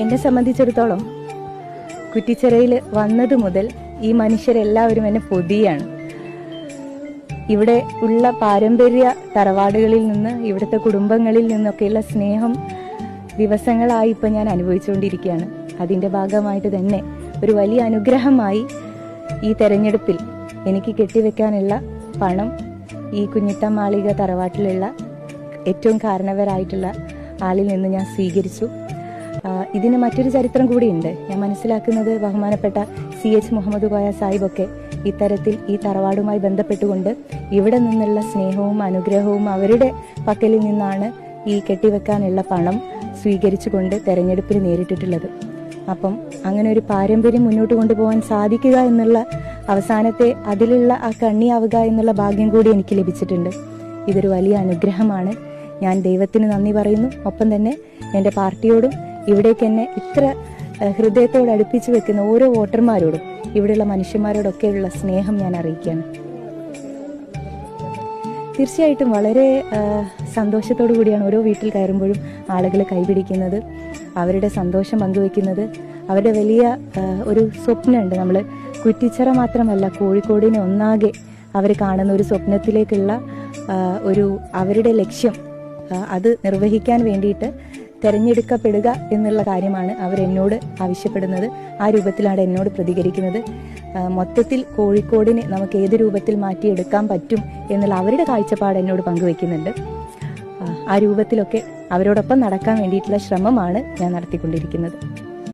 എന്നെ സംബന്ധിച്ചിടത്തോളം കുറ്റിച്ചിറയിൽ വന്നത് മുതൽ ഈ മനുഷ്യരെല്ലാവരും എന്നെ പൊതിയാണ്. ഇവിടെ ഉള്ള പാരമ്പര്യ തറവാടുകളിൽ നിന്ന്, ഇവിടുത്തെ കുടുംബങ്ങളിൽ നിന്നൊക്കെയുള്ള സ്നേഹം ദിവസങ്ങളായി ഇപ്പം ഞാൻ അനുഭവിച്ചുകൊണ്ടിരിക്കുകയാണ്. അതിൻ്റെ ഭാഗമായിട്ട് തന്നെ ഒരു വലിയ അനുഗ്രഹമായി ഈ തെരഞ്ഞെടുപ്പിൽ എനിക്ക് കെട്ടിവെക്കാനുള്ള പണം ഈ കുഞ്ഞിത്തമാളിക തറവാട്ടിലുള്ള ഏറ്റവും കാരണവരായിട്ടുള്ള ആളിൽ നിന്ന് ഞാൻ സ്വീകരിച്ചു. ഇതിന് മറ്റൊരു ചരിത്രം കൂടിയുണ്ട്. ഞാൻ മനസ്സിലാക്കുന്നത് ബഹുമാനപ്പെട്ട CH മുഹമ്മദ് കോയ സാഹിബൊക്കെ ഇത്തരത്തിൽ ഈ തറവാടുമായി ബന്ധപ്പെട്ടുകൊണ്ട് ഇവിടെ നിന്നുള്ള സ്നേഹവും അനുഗ്രഹവും അവരുടെ പക്കലിൽ നിന്നാണ് ഈ കെട്ടിവെക്കാനുള്ള പണം സ്വീകരിച്ചുകൊണ്ട് തെരഞ്ഞെടുപ്പിൽ നേരിട്ടിട്ടുള്ളത്. അപ്പം അങ്ങനെ ഒരു പാരമ്പര്യം മുന്നോട്ട് കൊണ്ടുപോകാൻ സാധിക്കുക എന്നുള്ള അവസാനത്തെ അതിലുള്ള ആ കണ്ണിയാവുക എന്നുള്ള ഭാഗ്യം കൂടി എനിക്ക് ലഭിച്ചിട്ടുണ്ട്. ഇതൊരു വലിയ അനുഗ്രഹമാണ്. ഞാൻ ദൈവത്തിന് നന്ദി പറയുന്നു. ഒപ്പം തന്നെ എൻ്റെ പാർട്ടിയോടും ഇവിടേക്ക് എന്നെ ഇത്ര ഹൃദയത്തോട് അടുപ്പിച്ച് വെക്കുന്ന ഓരോ വോട്ടർമാരോടും ഇവിടെയുള്ള മനുഷ്യന്മാരോടൊക്കെയുള്ള സ്നേഹം ഞാൻ അറിയിക്കുകയാണ്. തീർച്ചയായിട്ടും വളരെ സന്തോഷത്തോടു കൂടിയാണ് ഓരോ വീട്ടിൽ കയറുമ്പോഴും ആളുകൾ കൈപിടിക്കുന്നത്, അവരുടെ സന്തോഷം പങ്കുവെക്കുന്നത്. അവരുടെ വലിയ ഒരു സ്വപ്നമുണ്ട്. നമ്മൾ കുറ്റിച്ചിറ മാത്രമല്ല, കോഴിക്കോടിനെ ഒന്നാകെ അവർ കാണുന്ന ഒരു സ്വപ്നത്തിലേക്കുള്ള ഒരു അവരുടെ ലക്ഷ്യം, അത് നിർവഹിക്കാൻ വേണ്ടിയിട്ട് തിരഞ്ഞെടുക്കപ്പെടുക എന്നുള്ള കാര്യമാണ് അവരെന്നോട് ആവശ്യപ്പെടുന്നത്. ആ രൂപത്തിലാണ് എന്നോട് പ്രതികരിക്കുന്നത്. മൊത്തത്തിൽ കോഴിക്കോടിനെ നമുക്ക് ഏത് രൂപത്തിൽ മാറ്റിയെടുക്കാൻ പറ്റും എന്നുള്ള അവരുടെ കാഴ്ചപ്പാട് എന്നോട് പങ്കുവെക്കുന്നുണ്ട്. ആ രൂപത്തിലൊക്കെ അവരോടൊപ്പം നടക്കാൻ വേണ്ടിയിട്ടുള്ള ശ്രമമാണ് ഞാൻ നടത്തിക്കൊണ്ടിരിക്കുന്നത്.